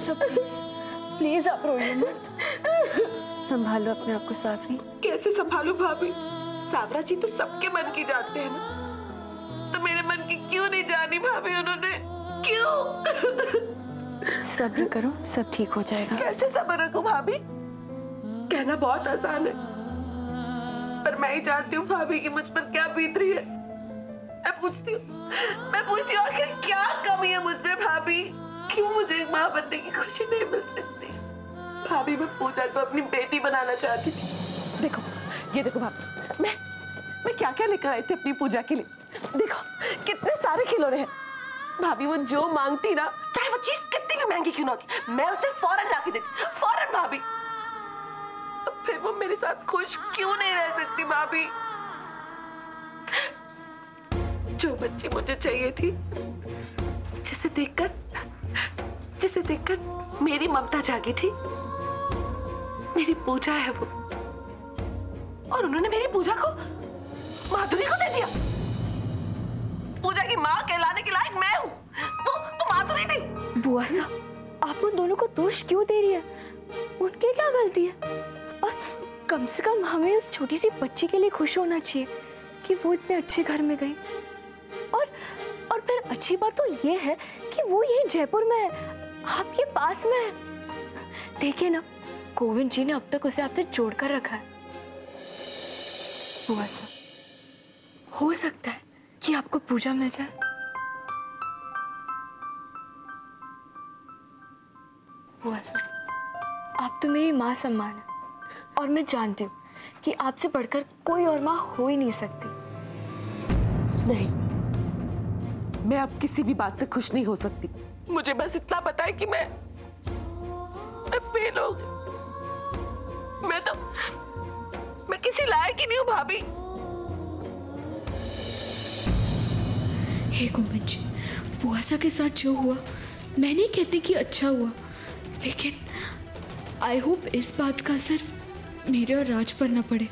बुआ please please आप रोइए मत। संभालो अपने आप को साफी। कैसे संभालू भाभी? सावरा जी तो सबके मन की जानते हैं ना, तो मेरे मन की क्यों नहीं जानी भाभी उन्होंने? क्यों? सब्र करो, सब ठीक हो जाएगा। कैसे सब्र रखूं भाभी? कहना बहुत आसान है, पर मैं ही जानती हूँ भाभी की मुझ पर क्या बीत रही है। मैं पूछती हूँ आखिर क्या कमी है मुझ में भाभी? क्यों मुझे एक माँ बनने की खुशी नहीं मिल सकती? भाभी मैं पूजा को अपनी बेटी बनाना चाहती थी। देखो, ये देखो भाभी, मैं क्या क्या लेकर आई थी अपनी पूजा के लिए। देखो कितने सारे खिलौने हैं। भाभी वो जो मांगती ना, चाहे वो चीज कितनी भी महंगी क्यों ना होती, मैं उसे फौरन लाके देती, फौरन भाभी। तो फिर वो मेरे साथ खुश क्यों नहीं रह सकती भाभी? जो बच्ची मुझे चाहिए थी, जिसे देखकर मेरी ममता जागी थी, मेरी पूजा है वो। और उन्होंने मेरी पूजा को माधुरी को दे दिया। पूजा की माँ कहलाने के लायक मैं हूँ, वो माधुरी नहीं। बुआ साहब, आप उन दोनों को दोष क्यों दे रही है? उनकी क्या गलती है? और कम से कम हमें उस छोटी सी बच्ची के लिए खुश होना चाहिए कि वो इतने अच्छे घर में गई। और फिर अच्छी बात तो ये है कि वो यही जयपुर में है, आपके पास में है। देखिए ना, गोविंद जी ने अब तक उसे आपसे जोड़ कर रखा है। बुआ साहब, हो सकता है कि आपको पूजा मिल जाए। बुआ साहब, आप तो मेरी माँ सम्मान है, और मैं जानती हूँ कि आपसे बढ़कर कोई और माँ हो ही नहीं सकती। नहीं, मैं अब किसी भी बात से खुश नहीं हो सकती। मुझे बस इतना पता है कि मैं फेल हो गई। मैं किसी लायक ही नहीं हूँ भाभी। हे गोविंद जी, बुआ साहब के साथ जो हुआ, मैं नहीं कहती कि अच्छा हुआ, लेकिन आई होप इस बात का असर मेरे और राज पर न पड़े।